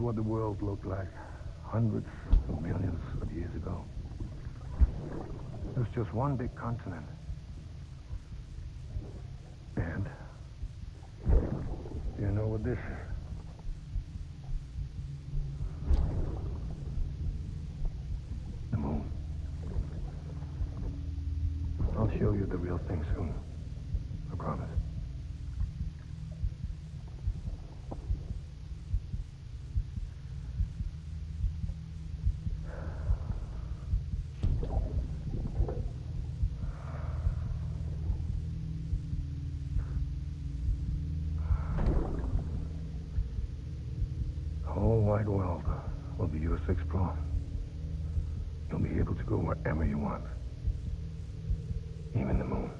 what the world looked like hundreds of millions of years ago. It was just one big continent. And do you know what this is? The moon. I'll show you the real thing soon. I promise. The whole wide world will be yours to explore. You'll be able to go wherever you want. Even the moon.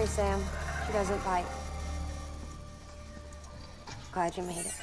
Sam. She doesn't bite. Glad you made it.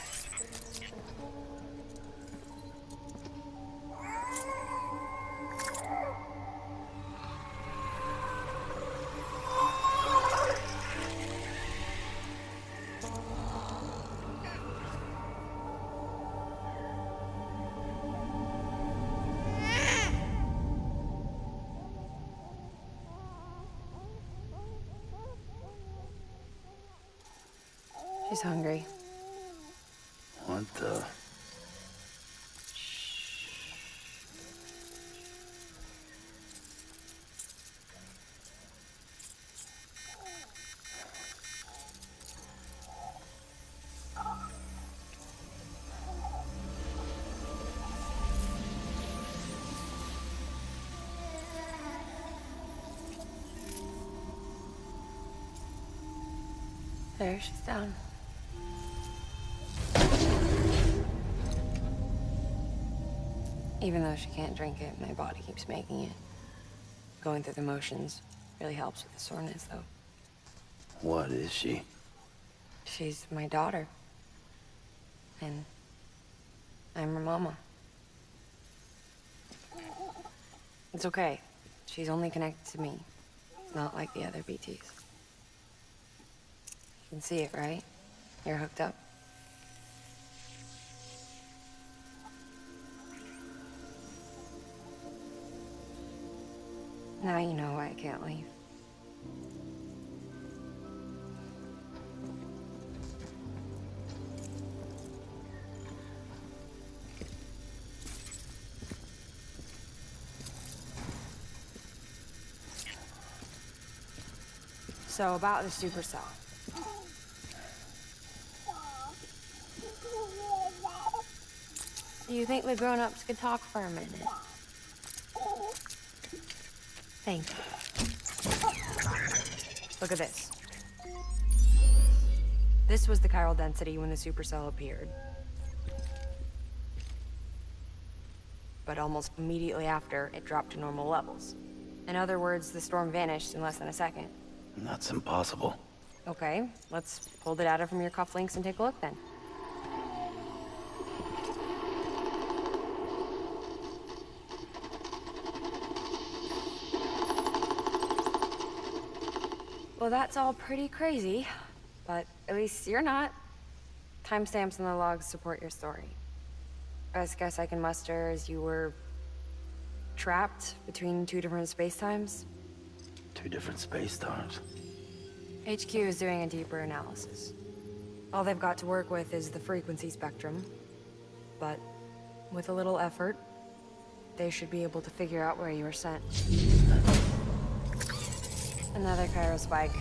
She's hungry. What the? There, she's down. Even though she can't drink it, my body keeps making it. Going through the motions really helps with the soreness, though. What is she? She's my daughter. And I'm her mama. It's okay. She's only connected to me. It's not like the other BTs. You can see it, right? You're hooked up. Now you know why I can't leave. So about the supercell. Do you think the grown-ups could talk for a minute? Thank you. Look at this. This was the chiral density when the supercell appeared. But almost immediately after, it dropped to normal levels. In other words, the storm vanished in less than a second. That's impossible. Okay, let's pull the data from your cufflinks and take a look then. Well, that's all pretty crazy, but at least you're not. Timestamps in the logs support your story. Best guess I can muster is you were trapped between two different spacetimes. Two different space times. HQ is doing a deeper analysis. All they've got to work with is the frequency spectrum, but with a little effort, they should be able to figure out where you were sent. Another chiral spike.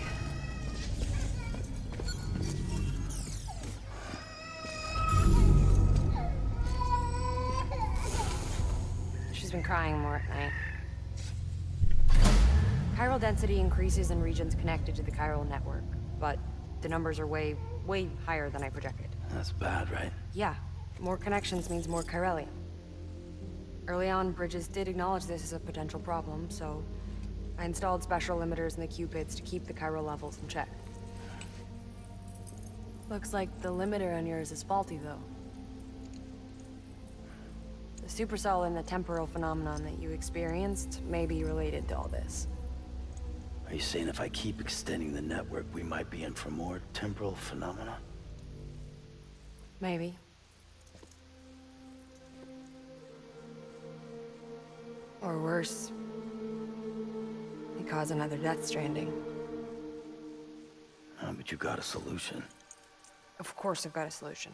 She's been crying more at night. Chiral density increases in regions connected to the chiral network, but the numbers are way higher than I projected. That's bad, right? Yeah, more connections means more chiralium. Early on, Bridges did acknowledge this as a potential problem, so I installed special limiters in the cupids to keep the chiral levels in check. Looks like the limiter on yours is faulty, though. The supercell and the temporal phenomenon that you experienced may be related to all this. Are you saying if I keep extending the network, we might be in for more temporal phenomena? Maybe. Or worse, it cause another death stranding. But you got a solution. Of course I've got a solution.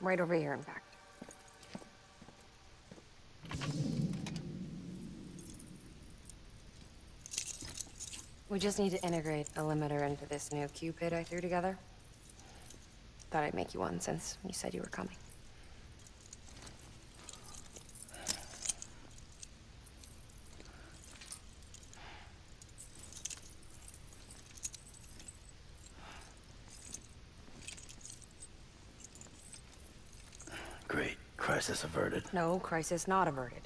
Right over here, in fact. We just need to integrate a limiter into this new Cupid I threw together. Thought I'd make you one since you said you were coming. Great. Crisis averted. No, crisis not averted.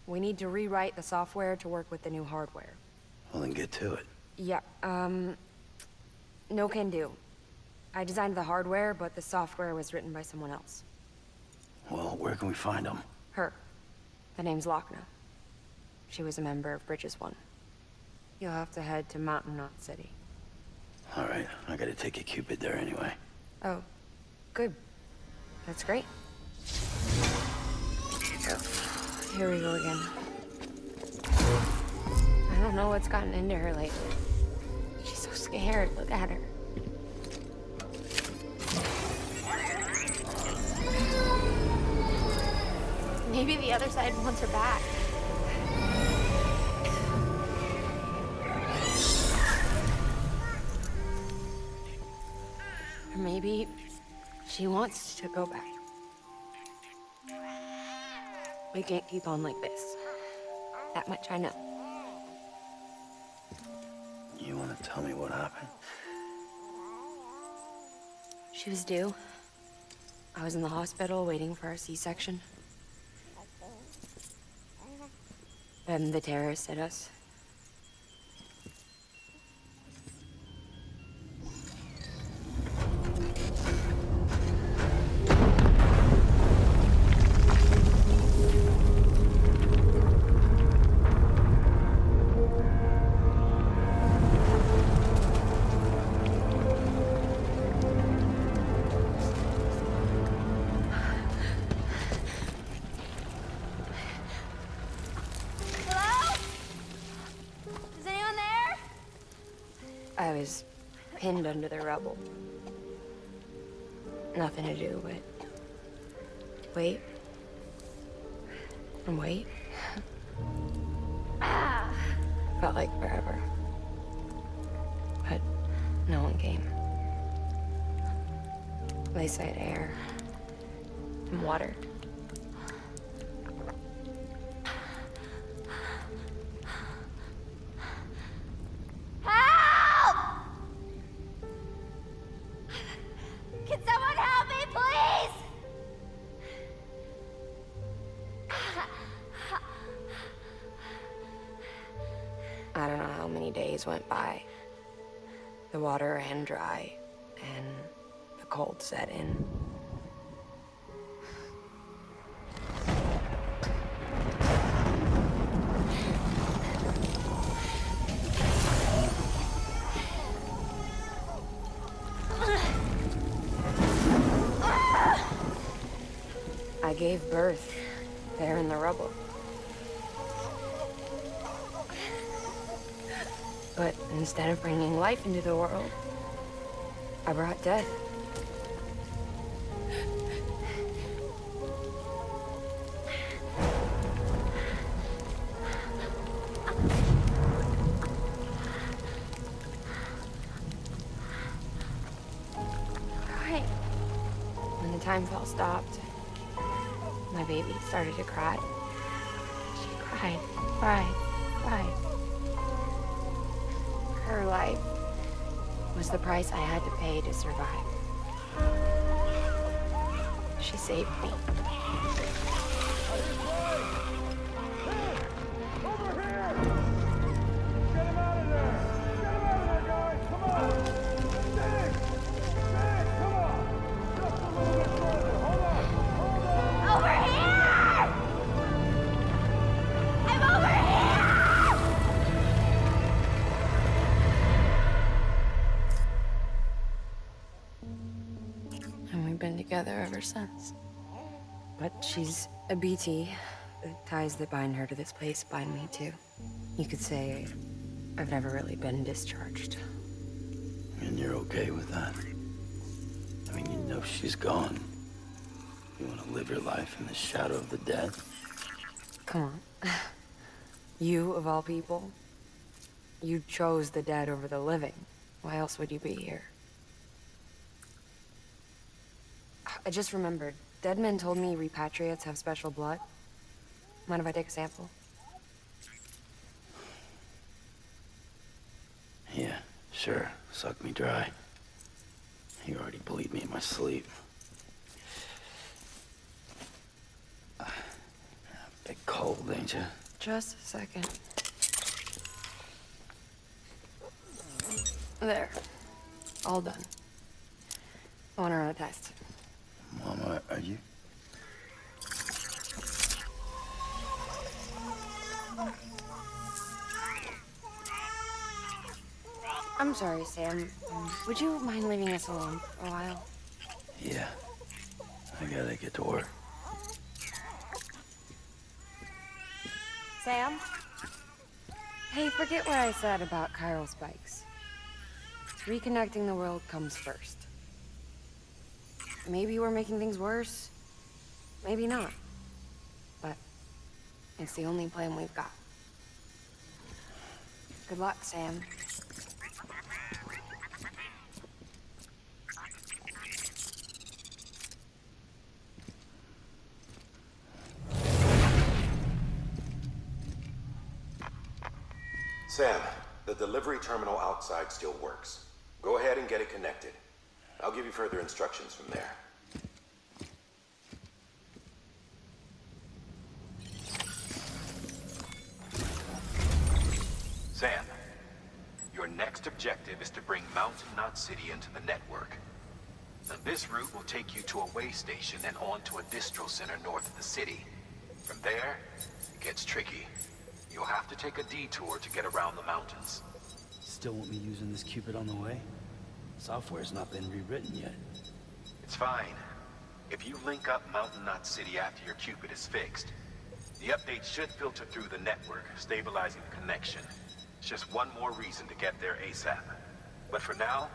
We need to rewrite the software to work with the new hardware. Well, then get to it. Yeah, no can do. I designed the hardware, but the software was written by someone else. Well, where can we find them? Her. The name's Lochna. She was a member of Bridges 1. You'll have to head to Mountain Knot City. All right, I gotta take a Cupid there anyway. Oh, good. That's great. Here we go again. I don't know what's gotten into her lately. She's so scared. Look at her. Maybe the other side wants her back. Or maybe she wants to go back. We can't keep on like this. That much I know. You wanna tell me what happened? She was due. I was in the hospital waiting for a C-section. Then the terrorists hit us. I was pinned under the rubble. Nothing to do but wait and wait. Felt like forever. But no one came. They said air and water. I don't know how many days went by. The water ran dry, and the cold set in. I gave birth there in the rubble. But instead of bringing life into the world, I brought death. Right. When the time fell stopped, my baby started to cry. She cried, cried, cried. Her life was the price I had to pay to survive. She saved me. And we've been together ever since. But she's a BT. The ties that bind her to this place bind me too. You could say I've never really been discharged. And you're okay with that? I mean, you know she's gone. You want to live your life in the shadow of the dead? Come on. You, of all people, you chose the dead over the living. Why else would you be here? I just remembered. Dead men told me repatriates have special blood. Mind if I take a sample? Yeah, sure. Suck me dry. You already bleed me in my sleep. Bit cold, ain't you? Just a second. There. All done. I want to run a test. Mama, are you? I'm sorry, Sam. Would you mind leaving us alone for a while? Yeah. I gotta get to work. Sam? Hey, forget what I said about chiral spikes. Reconnecting the world comes first. Maybe we're making things worse. Maybe not. But it's the only plan we've got. Good luck, Sam. Sam, the delivery terminal outside still works. Go ahead and get it connected. I'll give you further instructions from there. Sam, your next objective is to bring Mountain Knot City into the network. Now, this route will take you to a way station and on to a distro center north of the city. From there, it gets tricky. You'll have to take a detour to get around the mountains. Still want me using this Cupid on the way? Software's not been rewritten yet. It's fine. If you link up Mountain Knot City after your Cupid is fixed, the update should filter through the network, stabilizing the connection. It's just one more reason to get there ASAP. But for now,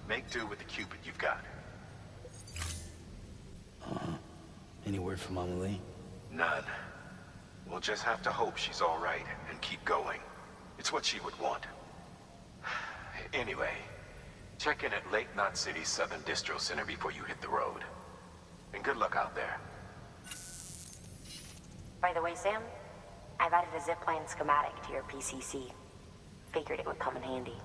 make do with the Cupid you've got. Any word from Mama Lee? None. We'll just have to hope she's all right and keep going. It's what she would want. Anyway, check in at Lake Knot City's Southern Distro Center before you hit the road. And good luck out there. By the way, Sam, I've added a zipline schematic to your PCC. Figured it would come in handy.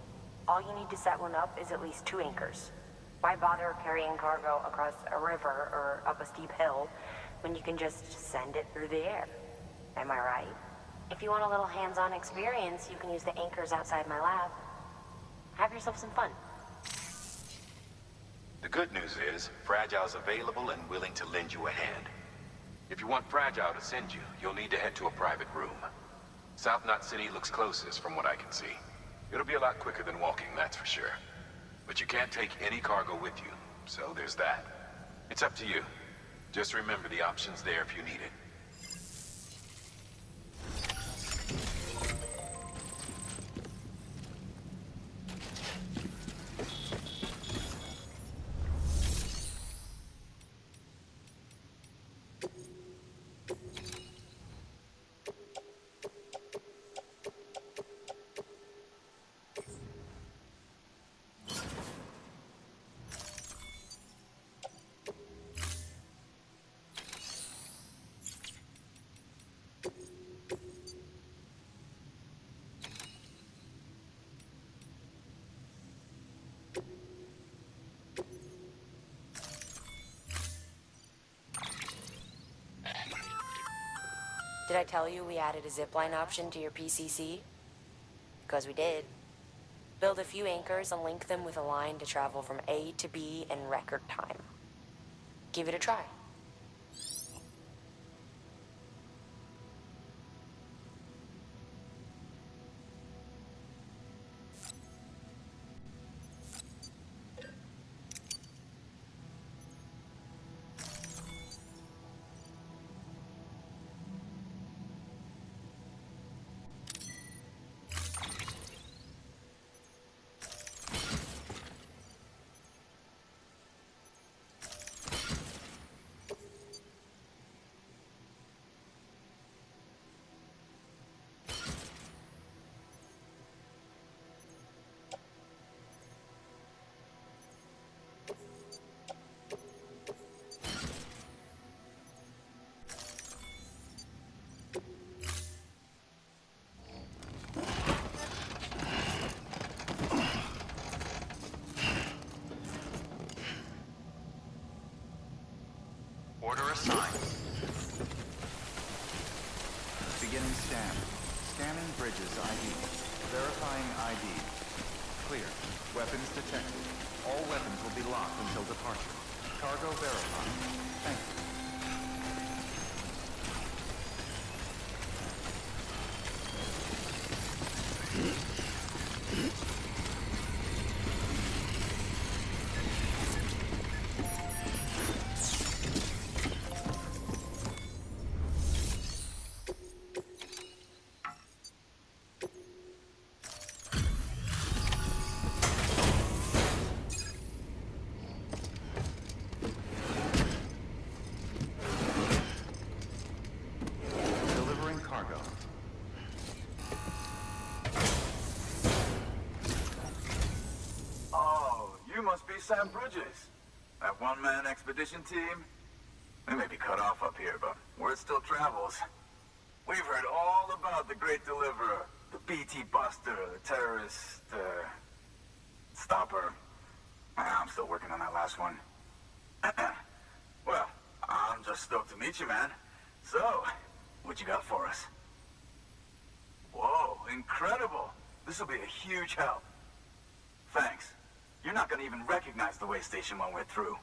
All you need to set one up is at least 2 anchors. Why bother carrying cargo across a river or up a steep hill when you can just send it through the air? Am I right? If you want a little hands-on experience, you can use the anchors outside my lab. Have yourself some fun. The good news is, Fragile's available and willing to lend you a hand. If you want Fragile to send you, you'll need to head to a private room. South Knot City looks closest from what I can see. It'll be a lot quicker than walking, that's for sure. But you can't take any cargo with you, so there's that. It's up to you. Just remember the option's there if you need it. Did I tell you we added a zipline option to your PCC? Because we did. Build a few anchors and link them with a line to travel from A to B in record time. Give it a try. Order assigned. Beginning scan. Scanning bridges ID. Verifying ID. Clear. Weapons detected. All weapons will be locked until departure. Cargo verified. Thank you. Delivering cargo. Oh, you must be Sam Bridges. That one-man expedition team? We may be cut off up here, but word still travels. We've heard all about the Great Deliverer, the BT Buster, the terrorist, stopper. I'm still working on that last one. Well, I'm just stoked to meet you, man. So, what you got for us? Whoa, incredible. This will be a huge help. Thanks. You're not gonna even recognize the way station when we're through.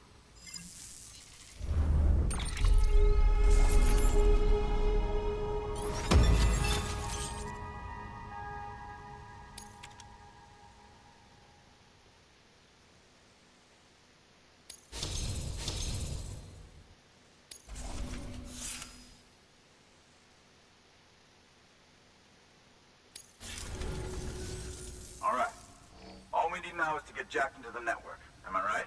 All right. All we need now is to get jacked into the network. Am I right?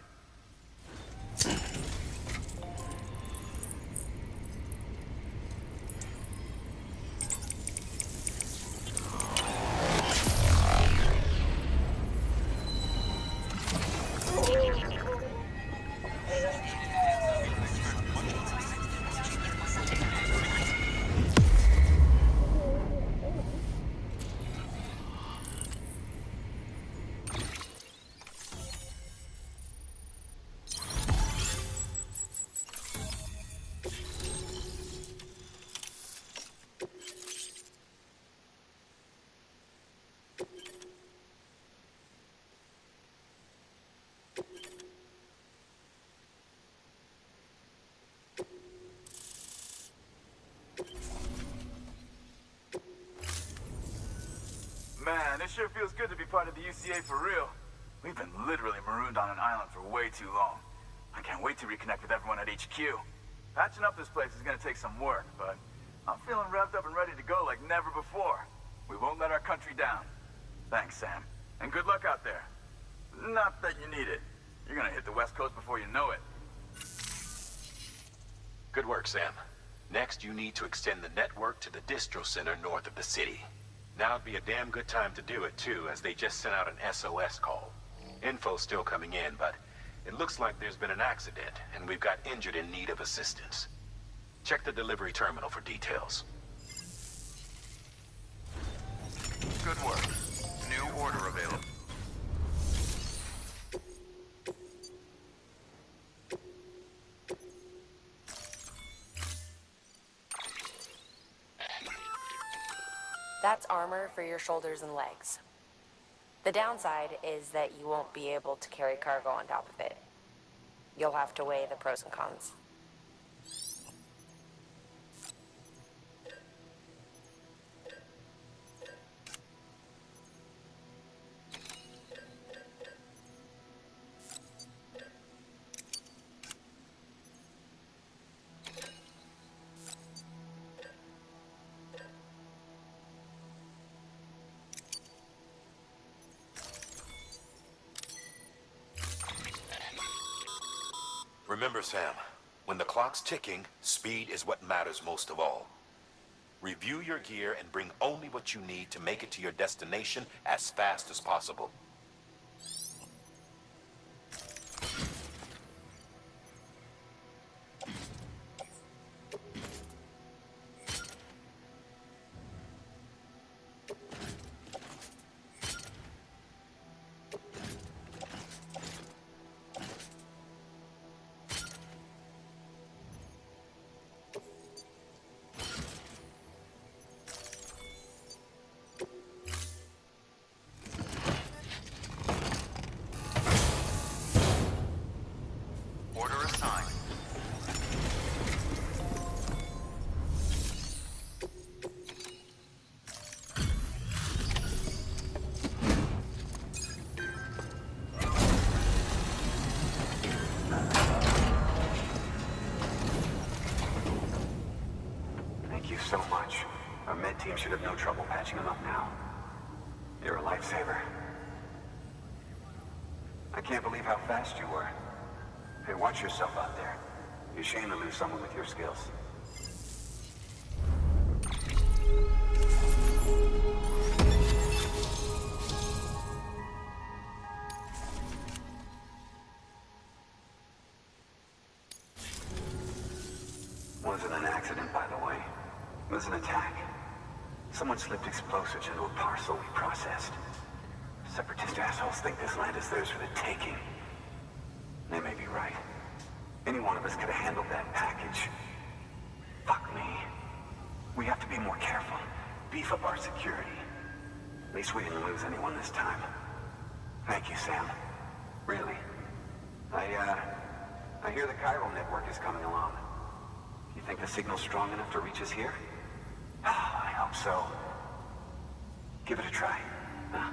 Man, it sure feels good to be part of the UCA for real. We've been literally marooned on an island for way too long. I can't wait to reconnect with everyone at HQ. Patching up this place is gonna take some work, but I'm feeling revved up and ready to go like never before. We won't let our country down. Thanks, Sam. And good luck out there. Not that you need it. You're gonna hit the West Coast before you know it. Good work, Sam. Next, you need to extend the network to the distro center north of the city. Now would be a damn good time to do it, too, as they just sent out an SOS call. Info's still coming in, but it looks like there's been an accident, and we've got injured in need of assistance. Check the delivery terminal for details. Good work. New order available. armor for your shoulders and legs. The downside is that you won't be able to carry cargo on top of it. You'll have to weigh the pros and cons. Remember, Sam, when the clock's ticking, speed is what matters most of all. Review your gear and bring only what you need to make it to your destination as fast as possible. Order assigned. Thank you so much. Our med team should have no trouble patching him up now. You're a lifesaver. I can't believe how fast you were. Hey, watch yourself out there. You're ashamed to lose someone with your skills. Wasn't an accident, by the way. It was an attack. Someone slipped explosives into a parcel we processed. Separatist assholes think this land is theirs for the taking. They may be right. Any one of us could have handled that package. Fuck me. We have to be more careful. Beef up our security. At least we didn't lose anyone this time. Thank you, Sam. Really. I hear the chiral network is coming along. You think the signal's strong enough to reach us here? Oh, I hope so. Give it a try. Huh?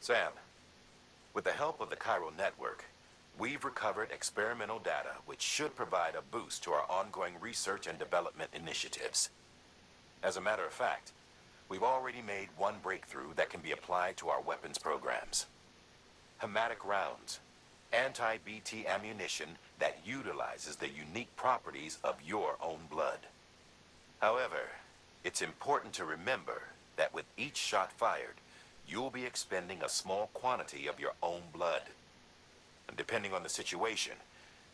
Sam, with the help of the chiral network, we've recovered experimental data which should provide a boost to our ongoing research and development initiatives. As a matter of fact, we've already made one breakthrough that can be applied to our weapons programs. Hematic rounds, anti-BT ammunition that utilizes the unique properties of your own blood. However, it's important to remember that with each shot fired, you'll be expending a small quantity of your own blood. And depending on the situation,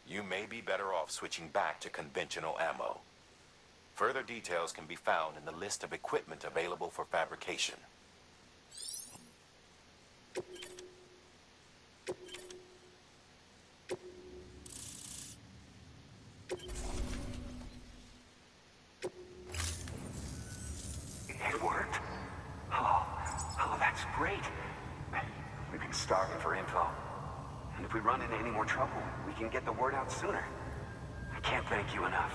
you may be better off switching back to conventional ammo. Further details can be found in the list of equipment available for fabrication. It worked. Oh, that's great. We've been starving for info. And if we run into any more trouble, we can get the word out sooner. I can't thank you enough.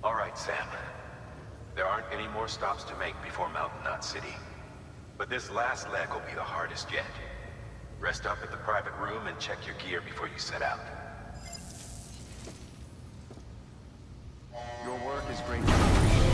All right, Sam. There aren't any more stops to make before Mountain Knot City. But this last leg will be the hardest yet. Rest up at the private room and check your gear before you set out. Your work is greatly appreciated.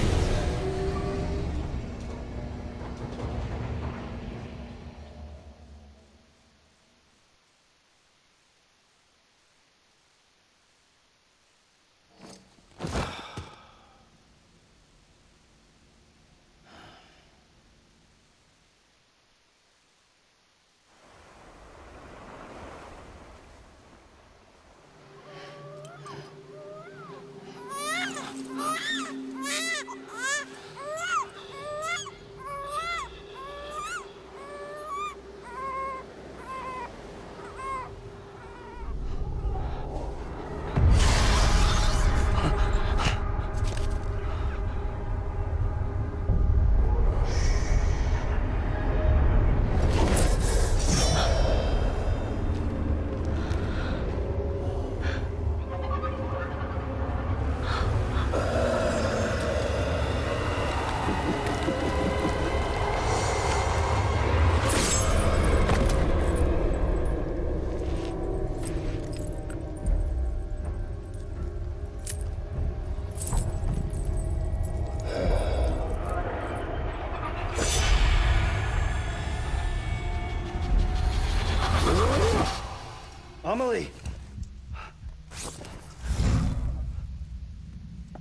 Amelie!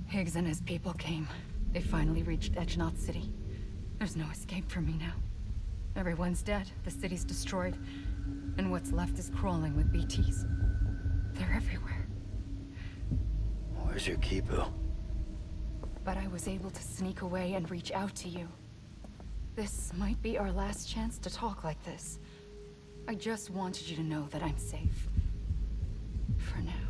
Higgs and his people came. They finally reached Edgenaught City. There's no escape for me now. Everyone's dead, the city's destroyed, and what's left is crawling with BTs. They're everywhere. Where's your Kipu? But I was able to sneak away and reach out to you. This might be our last chance to talk like this. I just wanted you to know that I'm safe. For now.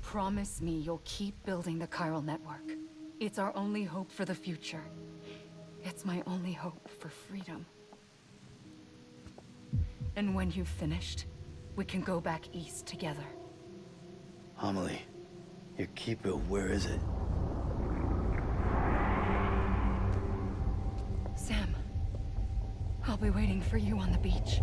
Promise me you'll keep building the chiral network. It's our only hope for the future. It's my only hope for freedom. And when you've finished, we can go back east together. Amelie, your Kipu, where is it? Sam, I'll be waiting for you on the beach.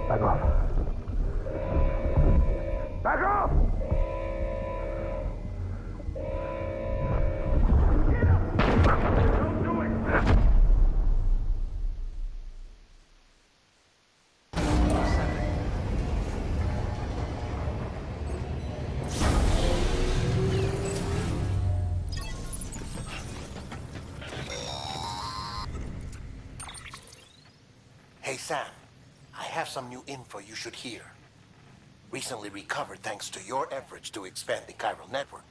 Back off. Back off! Don't do it! Hey, Sam. I have some new info you should hear. Recently recovered thanks to your efforts to expand the chiral network.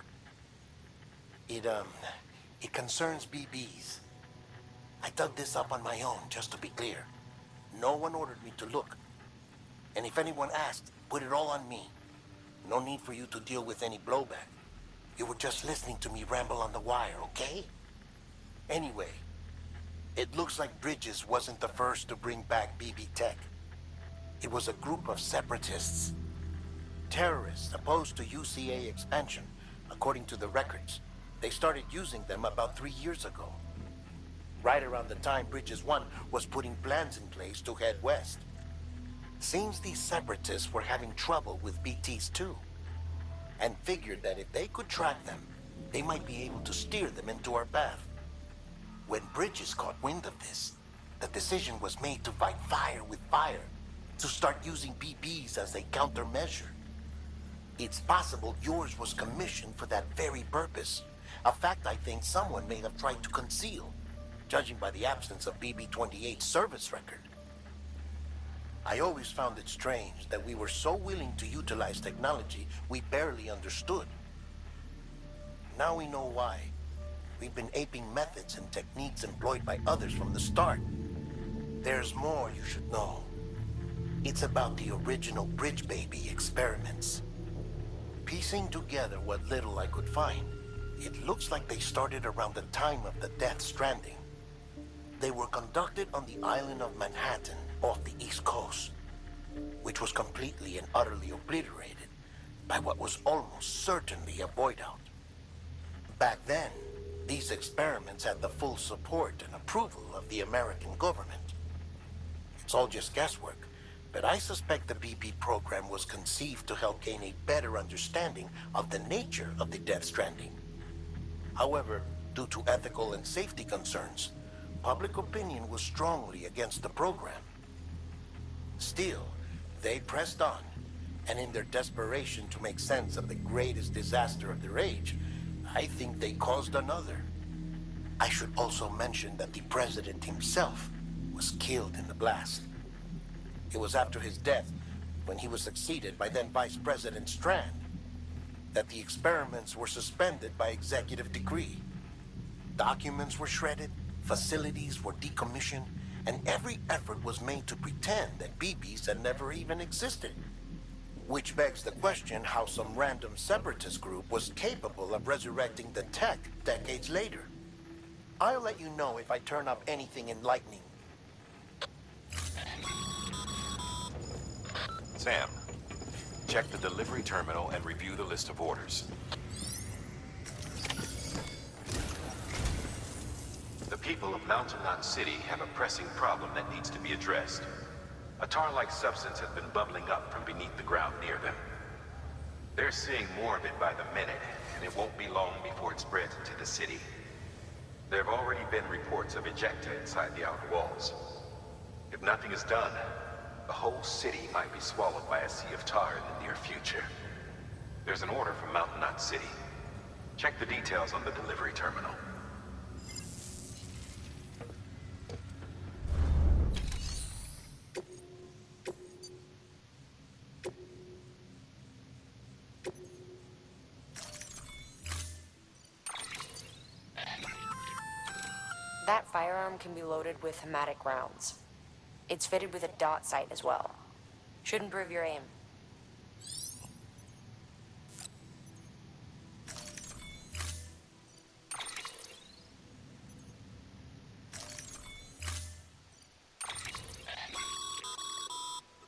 It concerns BBs. I dug this up on my own, just to be clear. No one ordered me to look. And if anyone asked, put it all on me. No need for you to deal with any blowback. You were just listening to me ramble on the wire, okay? Anyway, it looks like Bridges wasn't the first to bring back BB tech. It was a group of separatists. Terrorists opposed to UCA expansion, according to the records. They started using them about 3 years ago. Right around the time Bridges 1 was putting plans in place to head west. Seems these separatists were having trouble with BTs too, and figured that if they could track them, they might be able to steer them into our path. When Bridges caught wind of this, the decision was made to fight fire with fire, to start using BBs as a countermeasure. It's possible yours was commissioned for that very purpose, a fact I think someone may have tried to conceal, judging by the absence of BB-28's service record. I always found it strange that we were so willing to utilize technology we barely understood. Now we know why. We've been aping methods and techniques employed by others from the start. There's more you should know. It's about the original Bridge Baby experiments. Piecing together what little I could find, it looks like they started around the time of the Death Stranding. They were conducted on the island of Manhattan off the East Coast, which was completely and utterly obliterated by what was almost certainly a void-out. Back then, these experiments had the full support and approval of the American government. It's all just guesswork, but I suspect the BP program was conceived to help gain a better understanding of the nature of the Death Stranding. However, due to ethical and safety concerns, public opinion was strongly against the program. Still, they pressed on, and in their desperation to make sense of the greatest disaster of their age, I think they caused another. I should also mention that the president himself was killed in the blast. It was after his death, when he was succeeded by then Vice President Strand, that the experiments were suspended by executive decree. Documents were shredded, facilities were decommissioned, and every effort was made to pretend that BBs had never even existed. Which begs the question how some random separatist group was capable of resurrecting the tech decades later. I'll let you know if I turn up anything enlightening. Sam, check the delivery terminal and review the list of orders. The people of Mountain Knot City have a pressing problem that needs to be addressed. A tar-like substance has been bubbling up from beneath the ground near them. They're seeing more of it by the minute, and it won't be long before it spreads into the city. There have already been reports of ejecta inside the outer walls. If nothing is done, the whole city might be swallowed by a sea of tar in the near future. There's an order from Mountain Knot City. Check the details on the delivery terminal. That firearm can be loaded with hematic rounds. It's fitted with a dot sight as well. Should improve your aim.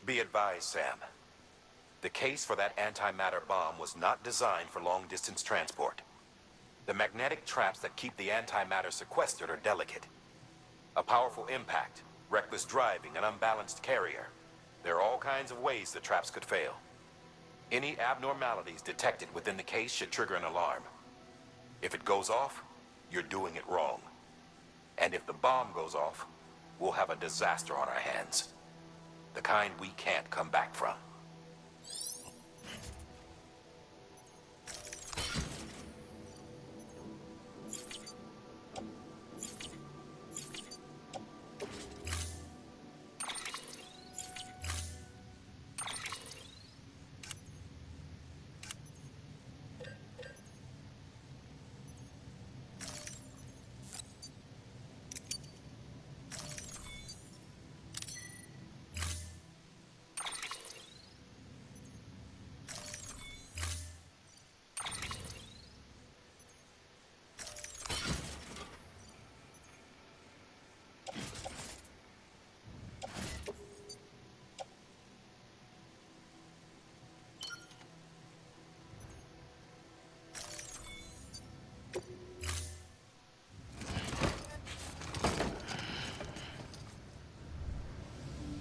Be advised, Sam. The case for that antimatter bomb was not designed for long-distance transport. The magnetic traps that keep the antimatter sequestered are delicate. A powerful impact, reckless driving, an unbalanced carrier. There are all kinds of ways the traps could fail. Any abnormalities detected within the case should trigger an alarm. If it goes off, you're doing it wrong. And if the bomb goes off, we'll have a disaster on our hands. The kind we can't come back from.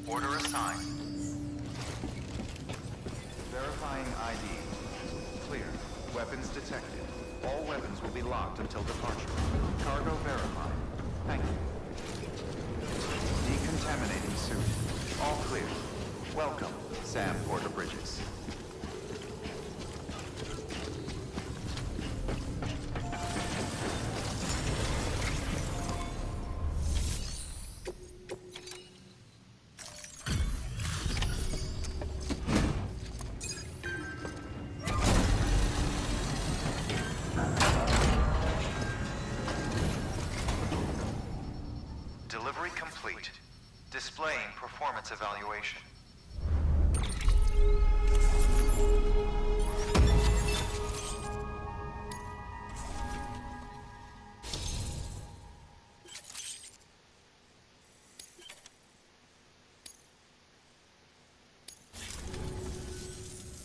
Order assigned. Verifying ID. Clear. Weapons detected. All weapons will be locked until departure. Cargo verified. Thank you. Decontaminating suit. All clear. Welcome, Sam Porter Bridges. Delivery complete. Displaying performance evaluation.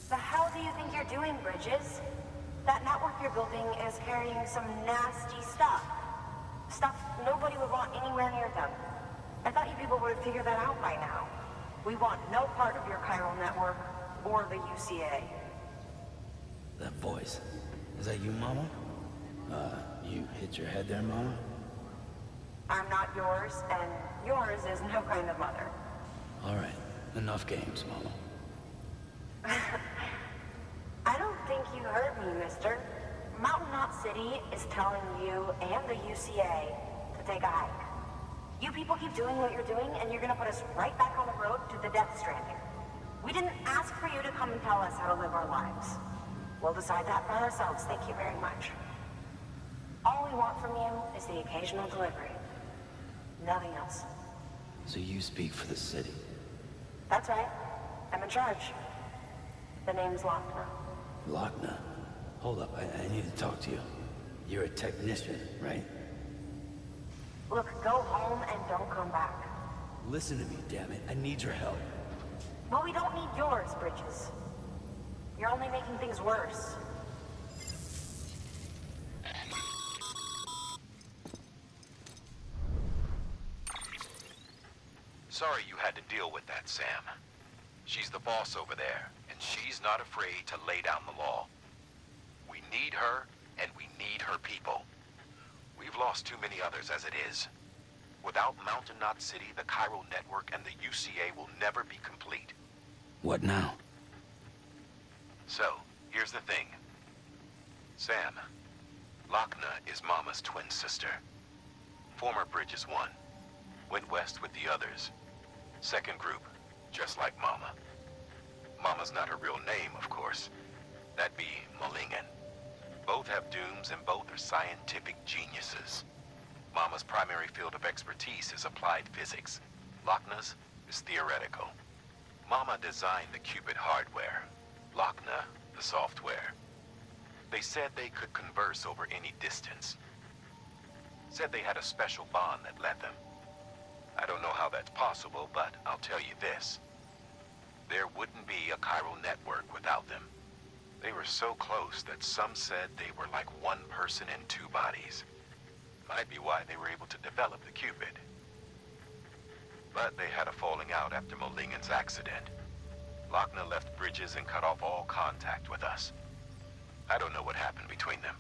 The hell do you think you're doing, Bridges? That network you're building is carrying some nasty stuff. Stuff nobody would want anywhere near them. I thought you people would have figured that out by now. We want no part of your chiral network or the UCA. That voice. Is that you, Mama? You hit your head there, Mama? I'm not yours, and yours is no kind of mother. All right. Enough games, Mama. I don't think you heard me, mister. Mountain Knot City is telling you and the UCA to take a hike. You people keep doing what you're doing, and you're gonna put us right back on the road to the death stranding. We didn't ask for you to come and tell us how to live our lives. We'll decide that for ourselves, thank you very much. All we want from you is the occasional delivery. Nothing else. So you speak for the city? That's right. I'm in charge. The name's Lochner. Lochner? Hold up, I need to talk to you. You're a technician, right? Look, go home and don't come back. Listen to me, damn it. I need your help. Well, we don't need yours, Bridges. You're only making things worse. Sorry you had to deal with that, Sam. She's the boss over there, and she's not afraid to lay down the law. We need her, and we need her people. We've lost too many others as it is. Without Mountain Knot City, the Chiral Network, and the UCA will never be complete. What now? So, here's the thing. Sam, Lochner is Mama's twin sister. Former Bridges 1. Went west with the others. Second group, just like Mama. Mama's not her real name, of course. That'd be Malingen. Both have dooms and both are scientific geniuses. Mama's primary field of expertise is applied physics. Lochner's is theoretical. Mama designed the Cupid hardware. Lochner, the software. They said they could converse over any distance. Said they had a special bond that led them. I don't know how that's possible, but I'll tell you this. There wouldn't be a chiral network without them. They were so close that some said they were like one person in two bodies. Might be why they were able to develop the Cupid. But they had a falling out after Molingen's accident. Lochner left Bridges and cut off all contact with us. I don't know what happened between them.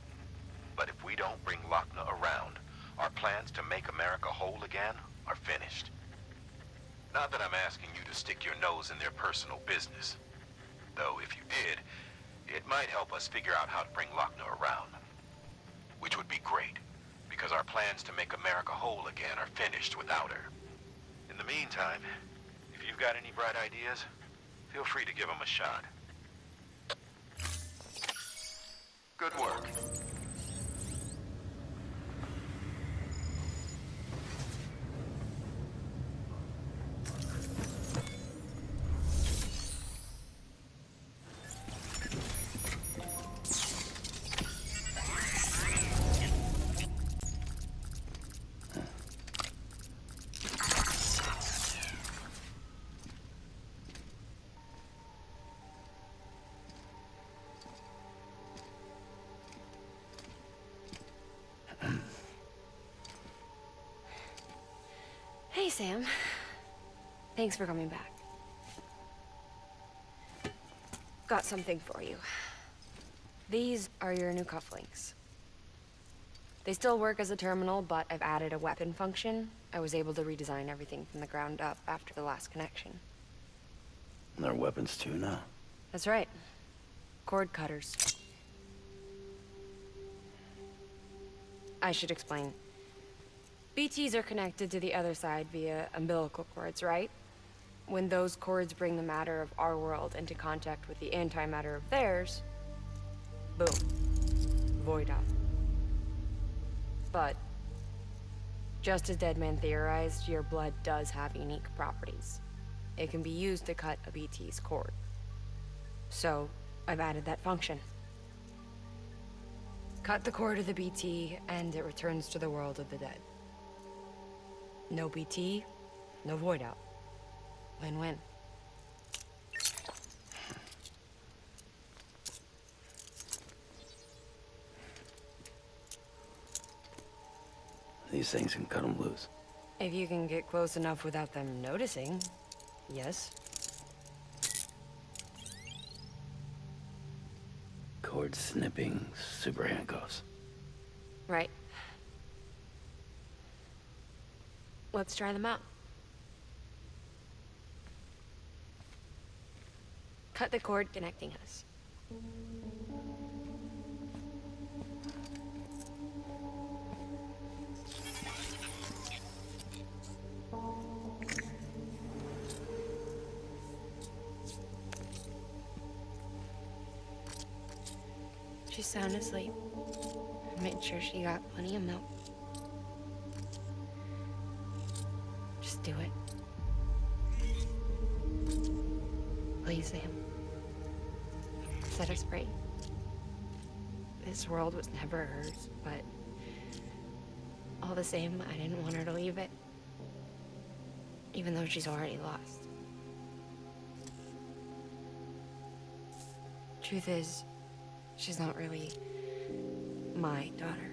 But if we don't bring Lochner around, our plans to make America whole again are finished. Not that I'm asking you to stick your nose in their personal business. Though if you did, it might help us figure out how to bring Lochner around. Which would be great, because our plans to make America whole again are finished without her. In the meantime, if you've got any bright ideas, feel free to give them a shot. Good work. Hey, Sam. Thanks for coming back. Got something for you. These are your new cufflinks. They still work as a terminal, but I've added a weapon function. I was able to redesign everything from the ground up after the last connection. And they're weapons too now. That's right. Cord cutters. I should explain. BTs are connected to the other side via umbilical cords, right? When those cords bring the matter of our world into contact with the antimatter of theirs, boom, void out. But, just as Deadman theorized, your blood does have unique properties. It can be used to cut a BT's cord. So, I've added that function. Cut the cord of the BT, and it returns to the world of the dead. No BT, no void out. Win-win. These things can cut them loose. If you can get close enough without them noticing, yes. Cord snipping, super handcuffs. Right. Let's try them out. Cut the cord connecting us. She's sound asleep. Made sure she got plenty of milk. Do it. Please, Sam. Set us free. This world was never hers, but all the same, I didn't want her to leave it. Even though she's already lost. Truth is, she's not really my daughter.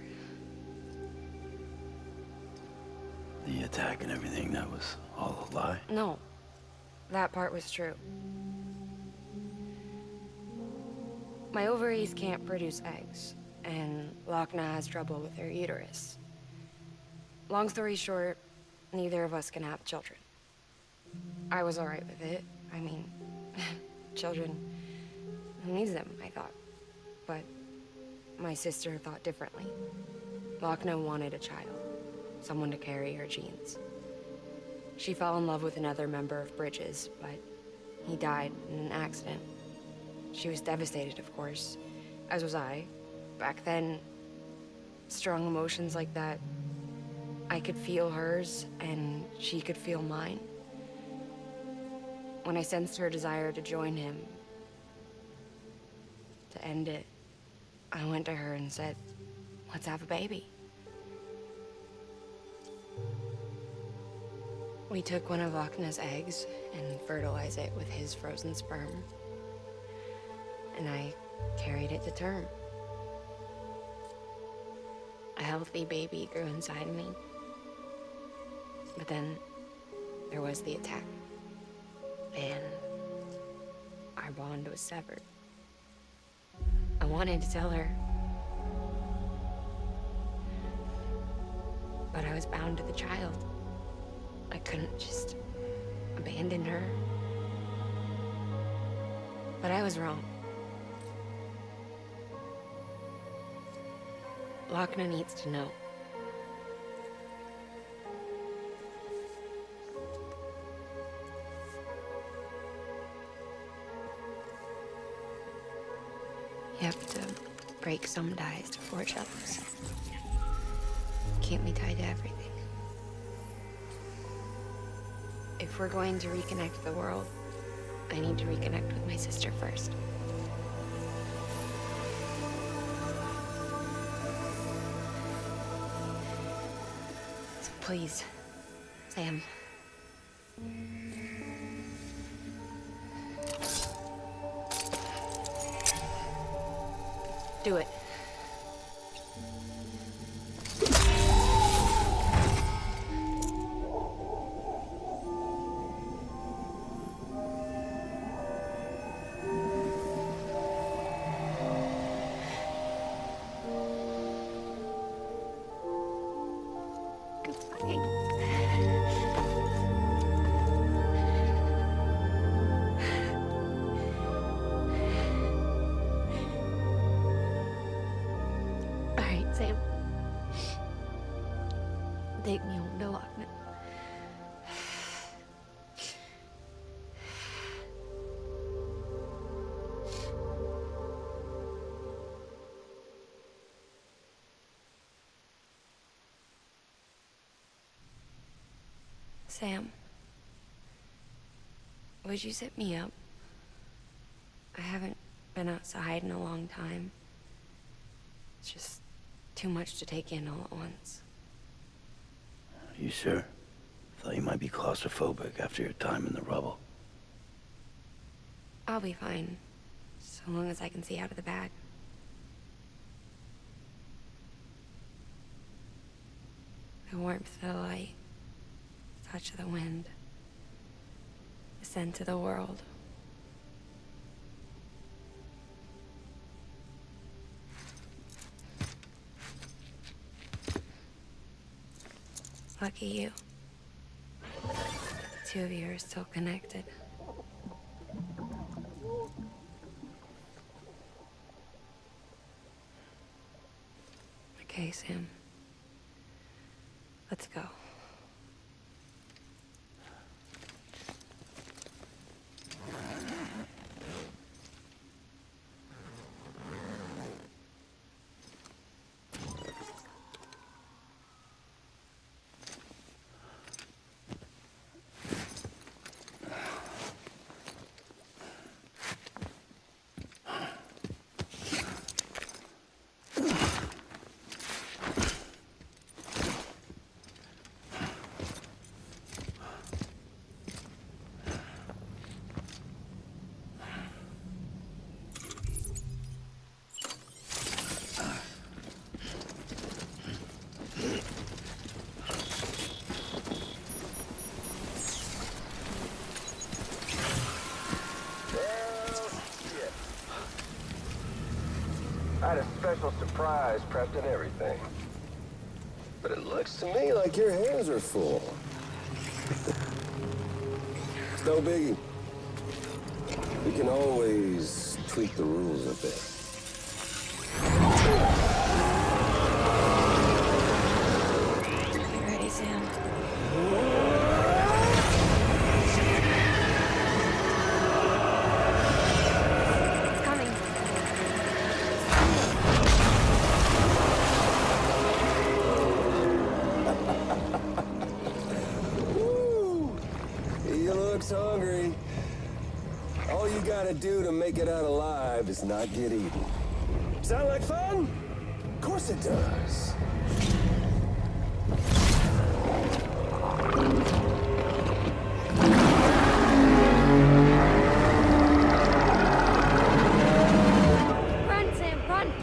The attack and everything, that was all a lie? No, that part was true. My ovaries can't produce eggs, and Lochna has trouble with her uterus. Long story short, neither of us can have children. I was alright with it. I mean, children, who needs them, I thought. But my sister thought differently. Lochna wanted a child, someone to carry her genes. She fell in love with another member of Bridges, but he died in an accident. She was devastated, of course, as was I. Back then, strong emotions like that, I could feel hers, and she could feel mine. When I sensed her desire to join him, to end it, I went to her and said, let's have a baby. We took one of Lochna's eggs and fertilized it with his frozen sperm. And I carried it to term. A healthy baby grew inside me. But then there was the attack. And our bond was severed. I wanted to tell her. But I was bound to the child. I couldn't just abandon her. But I was wrong. Lochna needs to know. You have to break some ties to forge others. Can't be tied to everything. If we're going to reconnect the world, I need to reconnect with my sister first. So please, Sam. Do it. Sam. Take me home to Lochna. Sam, would you sit me up? I haven't been outside in a long time. It's just too much to take in all at once. You sure? Thought you might be claustrophobic after your time in the rubble. I'll be fine, so long as I can see out of the bag. The warmth of the light, the touch of the wind, the scent of the world. Lucky you. The two of you are still connected. Okay, Sam. Let's go. fries prepped and everything. But it looks to me like your hands are full. It's no biggie. We can always tweak the rules a bit. You ready, Sam? It's coming. Woo! He looks hungry. All you gotta do to make it out alive is not get eaten. Sound like fun? Of course it does. Run, Sam, run!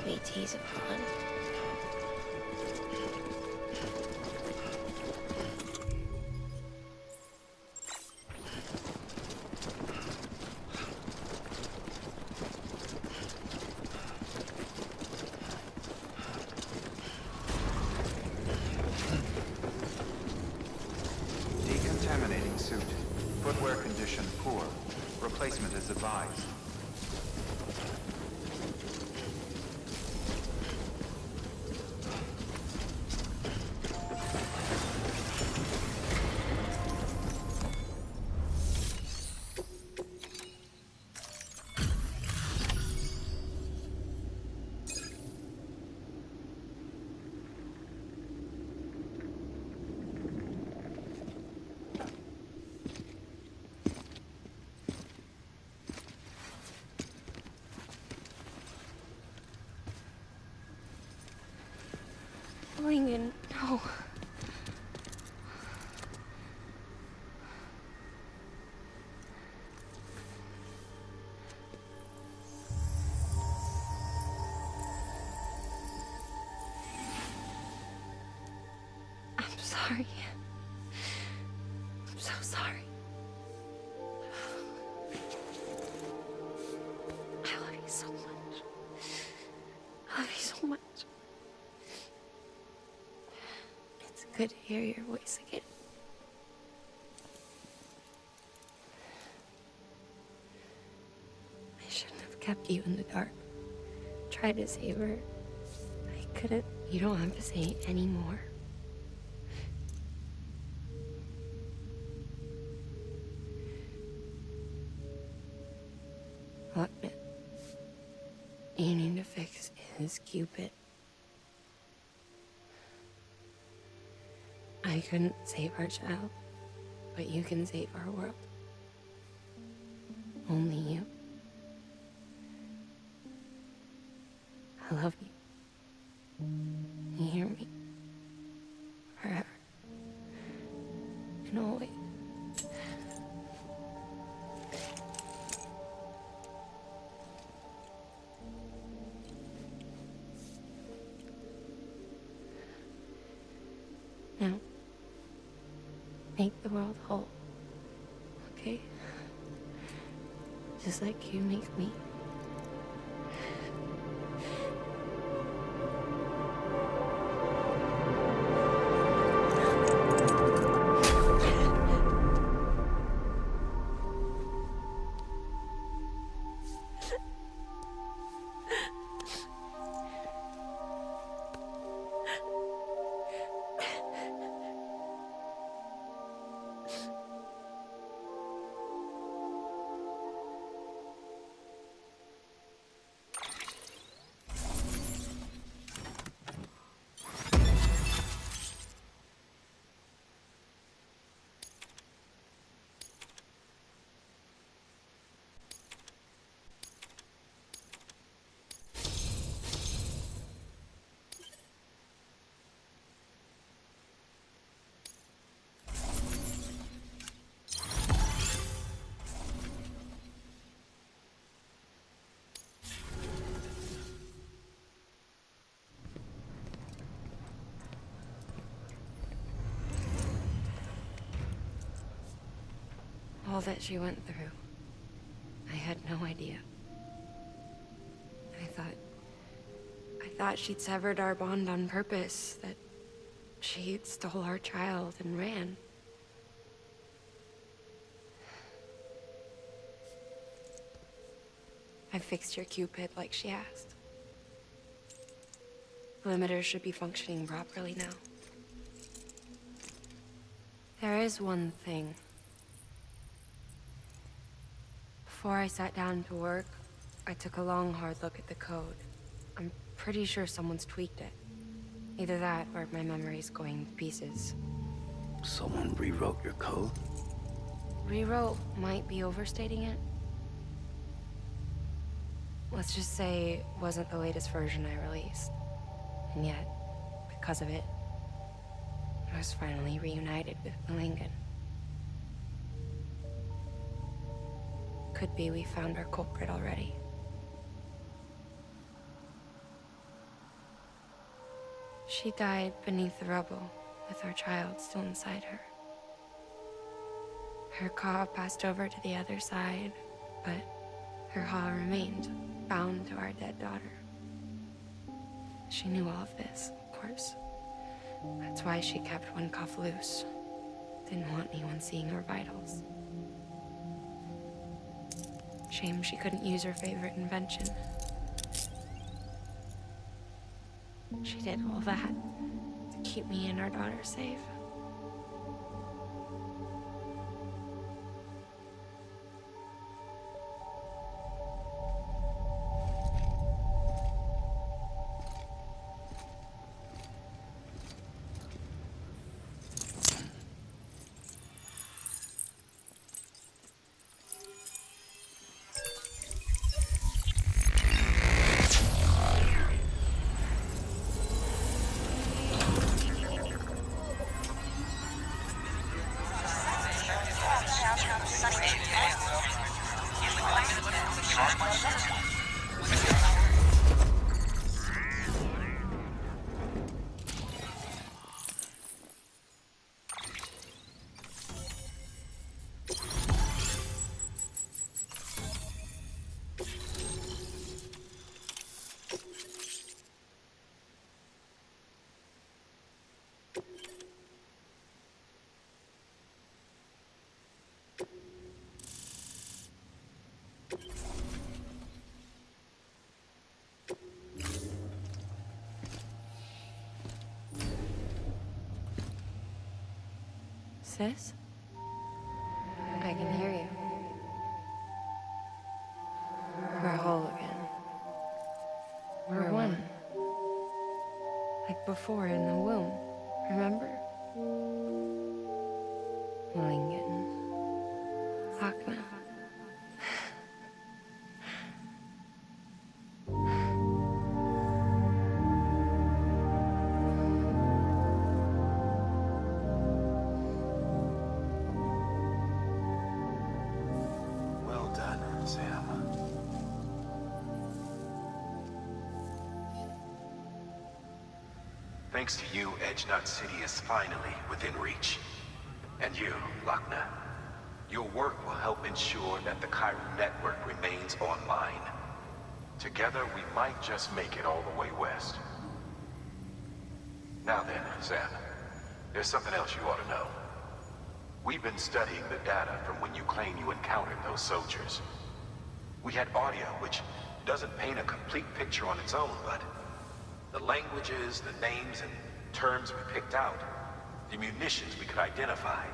BT's a fun. Decontaminating suit. Footwear condition poor. Replacement is advised. Lincoln, no. I'm sorry. I'm so sorry. I love you so much. I love you so much. It's good to hear your voice again. I shouldn't have kept you in the dark. Tried to save her. I couldn't. You don't have to say it anymore. Look, man. You need to fix his Cupid. I couldn't save our child, but you can save our world. Only you. I love you. You hear me? Forever. And always. Now, make the world whole, okay? Just like you make me. All that she went through, I had no idea. I thought she'd severed our bond on purpose, that she stole our child and ran. I fixed your Cupid like she asked. The limiter should be functioning properly now. There is one thing. Before I sat down to work, I took a long, hard look at the code. I'm pretty sure someone's tweaked it. Either that, or my memory's going to pieces. Someone rewrote your code? Rewrote might be overstating it. Let's just say it wasn't the latest version I released. And yet, because of it, I was finally reunited with Malingan. Could be we found our culprit already. She died beneath the rubble, with our child still inside her. Her Ka passed over to the other side, but her Ha remained, bound to our dead daughter. She knew all of this, of course. That's why she kept one cuff loose. Didn't want anyone seeing her vitals. Shame she couldn't use her favorite invention. She did all that to keep me and our daughter safe. Sis? I can hear you. We're whole again. We're one. Like before in the womb, remember? Malingan. Akna. Thanks to you, Edgenut City is finally within reach. And you, Lochner, your work will help ensure that the Chiral network remains online. Together, we might just make it all the way west. Now then, Sam, there's something else you ought to know. We've been studying the data from when you claim you encountered those soldiers. We had audio, which doesn't paint a complete picture on its own, but the languages, the names, and terms we picked out, the munitions we could identify,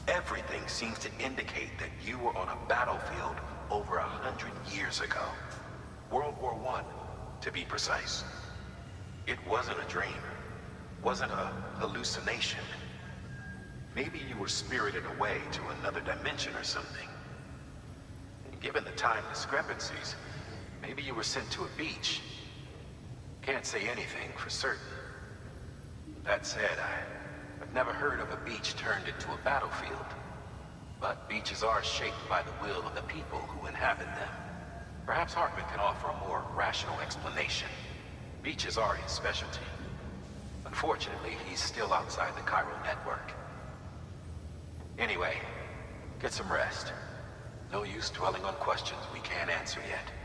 everything seems to indicate that you were on a battlefield over 100 years ago. World War I, to be precise. It wasn't a dream. Wasn't a hallucination. Maybe you were spirited away to another dimension or something. And given the time discrepancies, maybe you were sent to a beach. Can't say anything for certain. That said, I've never heard of a beach turned into a battlefield. But beaches are shaped by the will of the people who inhabit them. Perhaps Hartman can offer a more rational explanation. Beaches are his specialty. Unfortunately, he's still outside the Chiral network. Anyway, get some rest. No use dwelling on questions we can't answer yet.